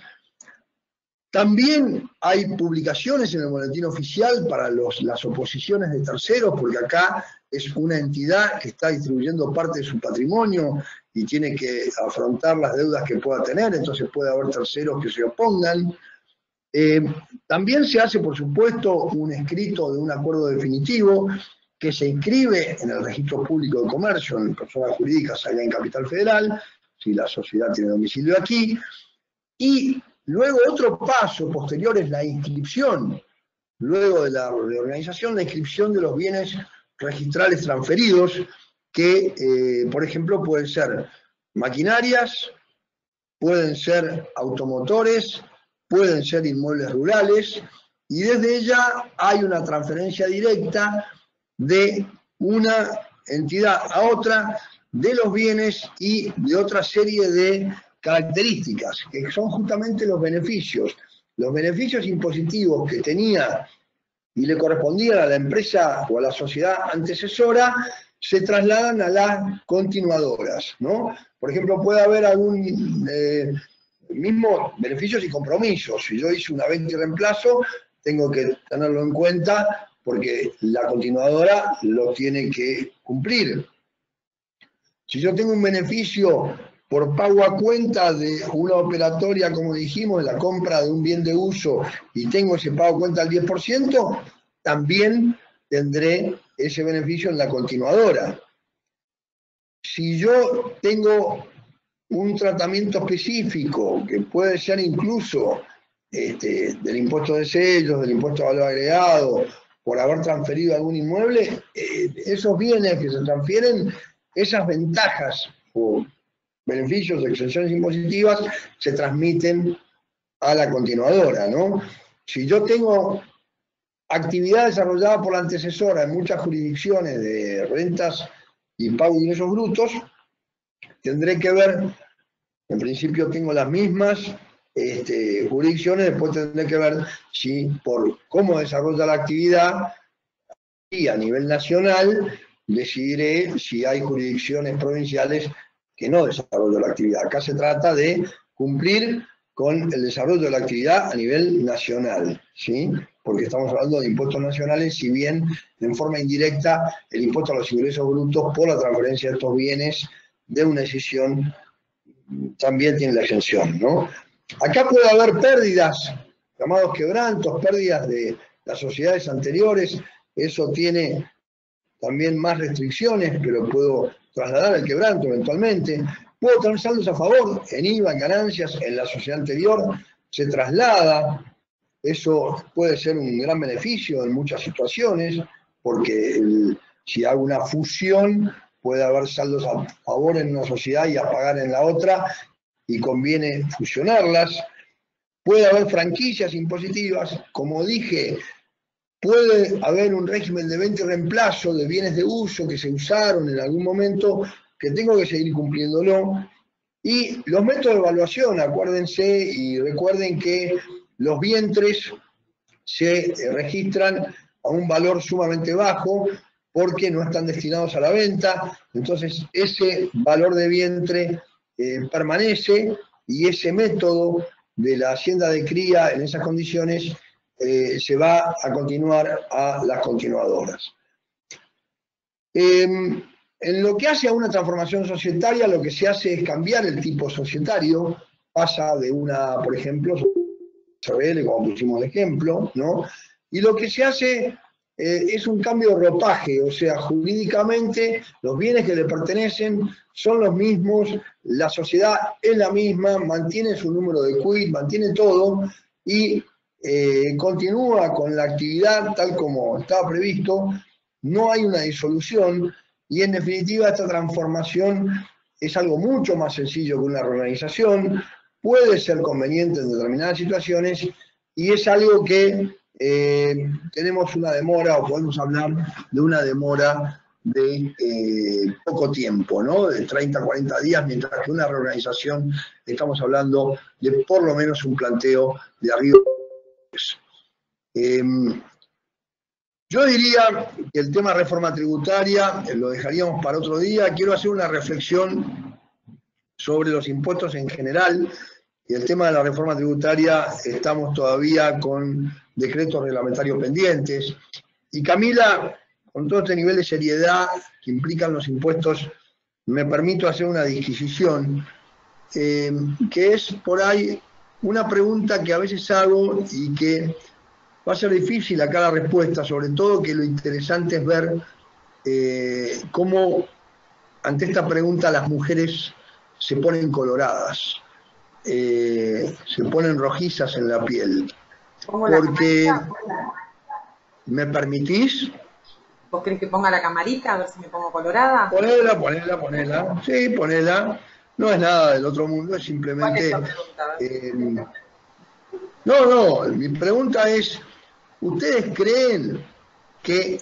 También hay publicaciones en el boletín oficial para las oposiciones de terceros, porque acá es una entidad que está distribuyendo parte de su patrimonio y tiene que afrontar las deudas que pueda tener, entonces puede haber terceros que se opongan. También se hace, por supuesto, un escrito de un acuerdo definitivo que se inscribe en el registro público de comercio, en personas jurídicas allá en Capital Federal, si la sociedad tiene domicilio aquí, y luego otro paso posterior es la inscripción, luego de la reorganización, la inscripción de los bienes registrales transferidos, que, por ejemplo, pueden ser maquinarias, pueden ser automotores, pueden ser inmuebles rurales, y desde ella hay una transferencia directa de una entidad a otra de los bienes y de otra serie de características, que son justamente los beneficios impositivos que tenía y le correspondían a la empresa o a la sociedad antecesora, se trasladan a las continuadoras, ¿no? Por ejemplo, puede haber algún mismo beneficios y compromisos. Si yo hice una venta y reemplazo, tengo que tenerlo en cuenta porque la continuadora lo tiene que cumplir. Si yo tengo un beneficio por pago a cuenta de una operatoria, como dijimos, de la compra de un bien de uso, y tengo ese pago a cuenta al 10%, también tendré ese beneficio en la continuadora. Si yo tengo un tratamiento específico, que puede ser incluso del impuesto de sellos, del impuesto de valor agregado, por haber transferido algún inmueble, esos bienes que se transfieren, esas ventajas o beneficios, exenciones impositivas, se transmiten a la continuadora, ¿no? Si yo tengo actividad desarrollada por la antecesora en muchas jurisdicciones de rentas y pago de ingresos brutos, tendré que ver, en principio tengo las mismas jurisdicciones, después tendré que ver si por cómo desarrolla la actividad y a nivel nacional decidiré si hay jurisdicciones provinciales que no desarrollan la actividad. Acá se trata de cumplir con el desarrollo de la actividad a nivel nacional, ¿sí? Porque estamos hablando de impuestos nacionales, si bien en forma indirecta el impuesto a los ingresos brutos por la transferencia de estos bienes de una escisión también tiene la exención, ¿no? Acá puede haber pérdidas, llamados quebrantos, pérdidas de las sociedades anteriores, eso tiene también más restricciones, pero puedo trasladar el quebranto eventualmente. Puedo tener saldos a favor en IVA, en ganancias, en la sociedad anterior, se traslada. Eso puede ser un gran beneficio en muchas situaciones, porque si hago una fusión, puede haber saldos a favor en una sociedad y a pagar en la otra, y conviene fusionarlas. Puede haber franquicias impositivas, como dije, puede haber un régimen de venta y reemplazo de bienes de uso que se usaron en algún momento, que tengo que seguir cumpliéndolo. Y los métodos de evaluación, acuérdense y recuerden que los vientres se registran a un valor sumamente bajo porque no están destinados a la venta, entonces ese valor de vientre permanece y ese método de la hacienda de cría en esas condiciones se va a continuar a las continuadoras. En lo que hace a una transformación societaria, lo que se hace es cambiar el tipo societario, pasa de una, por ejemplo, SRL, como pusimos el ejemplo, ¿no? Y lo que se hace es un cambio de ropaje, o sea, jurídicamente los bienes que le pertenecen son los mismos, la sociedad es la misma, mantiene su número de quit, mantiene todo y continúa con la actividad tal como estaba previsto, no hay una disolución y en definitiva esta transformación es algo mucho más sencillo que una reorganización, puede ser conveniente en determinadas situaciones y es algo que tenemos una demora o podemos hablar de una demora de poco tiempo, ¿no? De 30 a 40 días, mientras que una reorganización estamos hablando de por lo menos un planteo de arriba. Yo diría que el tema reforma tributaria lo dejaríamos para otro día. Quiero hacer una reflexión sobre los impuestos en general. Y el tema de la reforma tributaria, estamos todavía con decretos reglamentarios pendientes. Y Camila, con todo este nivel de seriedad que implican los impuestos, me permito hacer una disquisición, que es por ahí una pregunta que a veces hago y que va a ser difícil acá la respuesta, sobre todo que lo interesante es ver cómo ante esta pregunta las mujeres se ponen coloradas. Se ponen rojizas en la piel. Porque, ¿me permitís? ¿Vos querés que ponga la camarita a ver si me pongo colorada? Ponela. Sí, ponela. No es nada del otro mundo, es simplemente... ¿Cuál es la pregunta? No, mi pregunta es, ¿ustedes creen que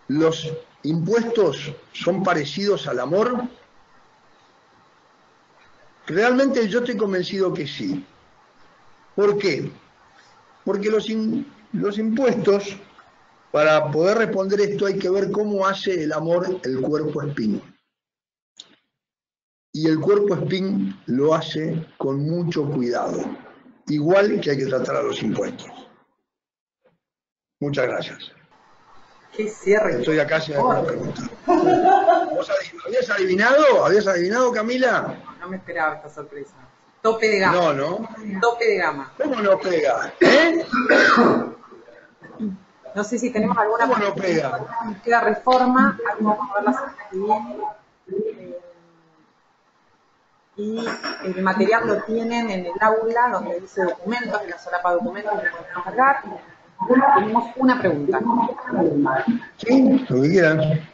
los impuestos son parecidos al amor? Realmente yo estoy convencido que sí. ¿Por qué? Porque los impuestos, para poder responder esto hay que ver cómo hace el amor el cuerpo espín. Y el cuerpo espín lo hace con mucho cuidado, igual que hay que tratar a los impuestos. Muchas gracias. ¿Qué cierre? Estoy acá sin alguna pregunta. ¿Vos habías adivinado? ¿Habías adivinado, Camila? No me esperaba esta sorpresa. Tope de gama. No. Tope de gama. ¿Cómo no pega? No sé si tenemos alguna... ¿Cómo no pega? Queda reforma, vamos a ver la semana que viene. Y el material lo tienen en el aula, donde dice documentos, en la solapa documentos que podemos cargar. Tenemos una pregunta. Sí, lo que quieran.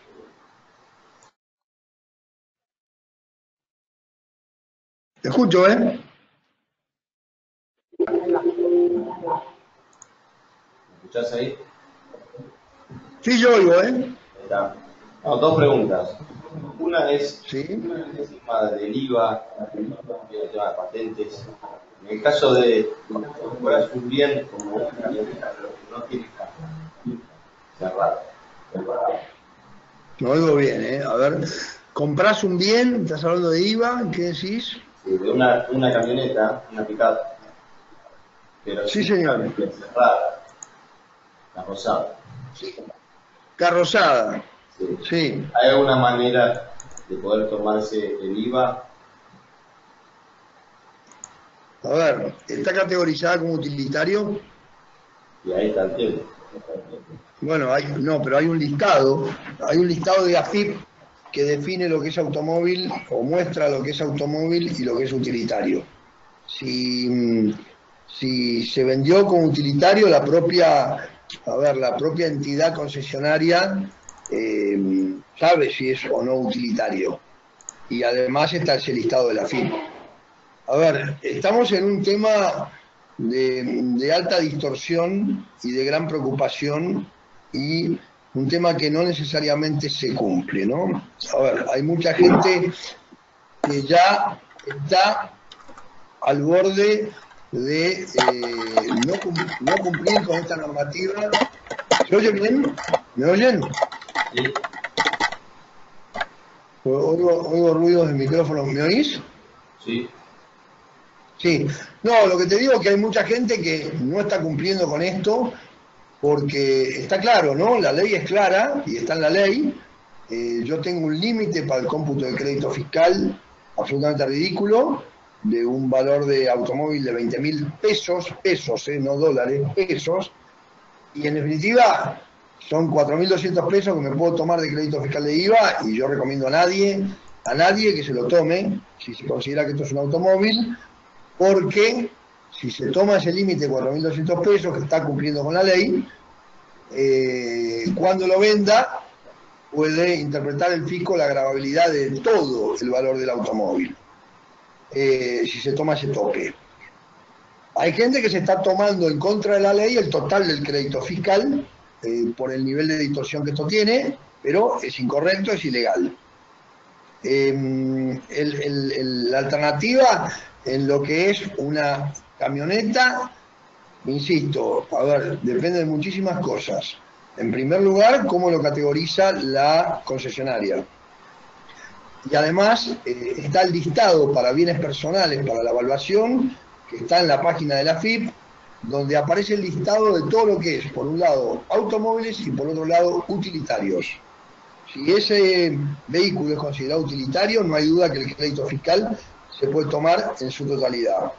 Te escucho, ¿eh? ¿Me escuchás ahí? Sí, yo oigo, ¿eh? Está. No, dos preguntas. Una es Sí. el tema del IVA, el tema de patentes. En el caso de cuando compras un bien como una camioneta, pero que no tiene caja, cerrado. Lo oigo bien, ¿eh? A ver, ¿comprás un bien? ¿Estás hablando de IVA? ¿Qué decís? Sí, de una camioneta, una pickup, pero Sí, señor. cerrada, carrozada. Sí. Carrozada. Sí. Sí. ¿Hay alguna manera de poder tomarse el IVA? A ver, ¿está categorizada como utilitario? Y ahí está el tema. Bueno, pero hay un listado de AFIP que define lo que es automóvil, o muestra lo que es automóvil y lo que es utilitario. Si se vendió como utilitario, la propia entidad concesionaria sabe si es o no utilitario. Y además está ese listado de la AFIP. A ver, estamos en un tema de alta distorsión y de gran preocupación, y un tema que no necesariamente se cumple, ¿no? A ver, hay mucha gente que ya está al borde de no cumplir con esta normativa. ¿Se oye bien? ¿Me oyen? Sí. Oigo ruidos del micrófono. ¿Me oís? Sí. Sí. No, lo que te digo es que hay mucha gente que no está cumpliendo con esto, porque está claro, ¿no? La ley es clara y está en la ley. Yo tengo un límite para el cómputo de crédito fiscal absolutamente ridículo, de un valor de automóvil de 20.000 pesos, no dólares, pesos, y en definitiva son 4.200 pesos que me puedo tomar de crédito fiscal de IVA, y yo recomiendo a nadie que se lo tome si se considera que esto es un automóvil, porque si se toma ese límite de 4.200 pesos, que está cumpliendo con la ley, cuando lo venda puede interpretar el fisco la gravabilidad de todo el valor del automóvil, si se toma ese tope. Hay gente que se está tomando en contra de la ley el total del crédito fiscal, por el nivel de distorsión que esto tiene, pero es incorrecto, es ilegal. La alternativa en lo que es una camioneta, insisto, a ver, depende de muchísimas cosas. En primer lugar, cómo lo categoriza la concesionaria. Y además está el listado para bienes personales, para la evaluación, que está en la página de la AFIP, donde aparece el listado de todo lo que es, por un lado, automóviles y por otro lado, utilitarios. Si ese vehículo es considerado utilitario, no hay duda que el crédito fiscal se puede tomar en su totalidad.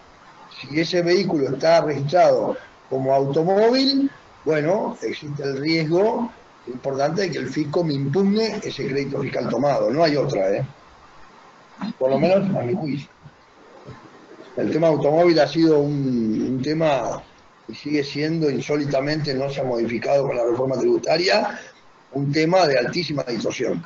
Si ese vehículo está registrado como automóvil, bueno, existe el riesgo importante de que el fisco me impugne ese crédito fiscal tomado. No hay otra, por lo menos a mi juicio. El tema automóvil ha sido un tema que sigue siendo insólitamente, no se ha modificado con la reforma tributaria, un tema de altísima distorsión.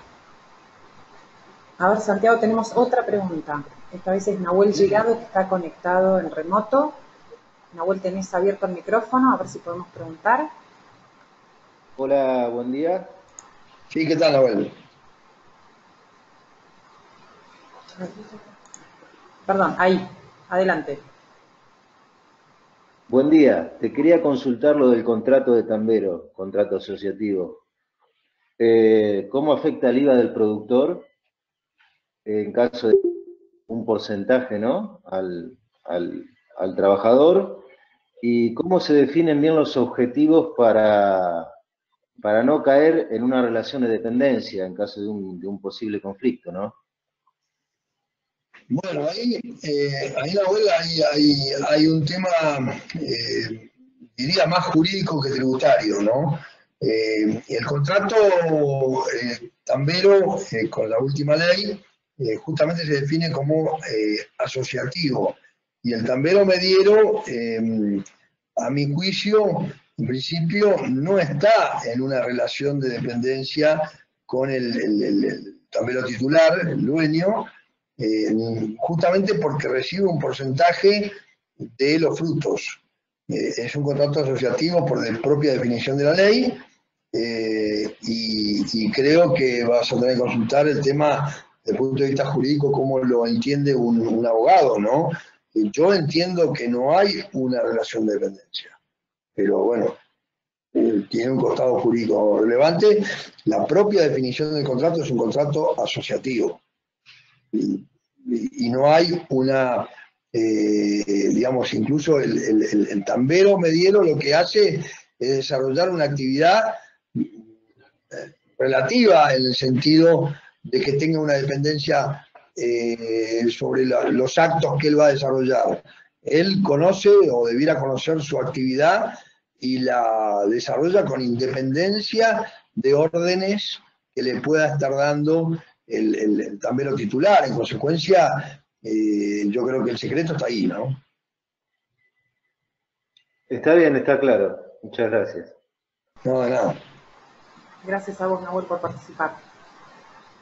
A ver, Santiago, tenemos otra pregunta. Esta vez es Nahuel Llegado, que está conectado en remoto. Nahuel, tenés abierto el micrófono, a ver si podemos preguntar. Hola, buen día. Sí, ¿qué tal, Nahuel? Perdón, ahí, adelante. Buen día. Te quería consultar lo del contrato de tambero, contrato asociativo. ¿Cómo afecta el IVA del productor en caso de un porcentaje, ¿no?, al trabajador? ¿Y cómo se definen bien los objetivos para no caer en una relación de dependencia en caso de un posible conflicto, ¿no? Bueno, ahí Nahuel, hay un tema, diría, más jurídico que tributario, ¿no? El contrato tambero, con la última ley, justamente se define como asociativo. Y el tambero mediero, a mi juicio, en principio, no está en una relación de dependencia con el tambero titular, el dueño, justamente porque recibe un porcentaje de los frutos. Es un contrato asociativo por la propia definición de la ley, y creo que vas a tener que consultar el tema desde el punto de vista jurídico, cómo lo entiende un abogado, ¿no? Yo entiendo que no hay una relación de dependencia, pero bueno, tiene un costado jurídico relevante. La propia definición del contrato es un contrato asociativo. Y no hay una, digamos, incluso el tambero mediero lo que hace es desarrollar una actividad relativa, en el sentido de que tenga una dependencia sobre los actos que él va a desarrollar. Él conoce, o debiera conocer, su actividad y la desarrolla con independencia de órdenes que le pueda estar dando el tambero titular. En consecuencia, yo creo que el secreto está ahí, ¿no? Está bien, está claro. Muchas gracias. No, de nada. Gracias a vos, Nahuel, por participar.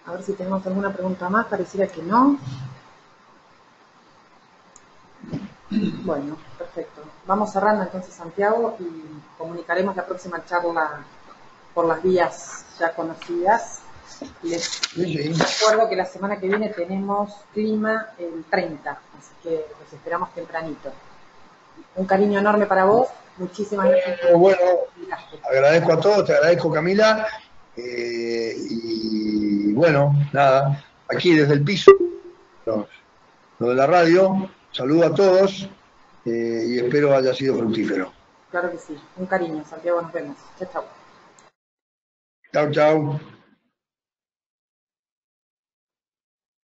A ver si tenemos alguna pregunta más. Pareciera que no. Bueno, perfecto. Vamos cerrando entonces, Santiago, y comunicaremos la próxima charla por las vías ya conocidas. Les recuerdo que la semana que viene tenemos clima el 30, así que los esperamos tempranito. Un cariño enorme para vos. Muchísimas gracias. Bueno, agradezco a todos, te agradezco, Camila. Y bueno, nada, aquí desde el piso, lo de la radio, saludo a todos y espero haya sido fructífero. Claro que sí. Un cariño, Santiago, nos vemos. Chao, chao. Chau, chau.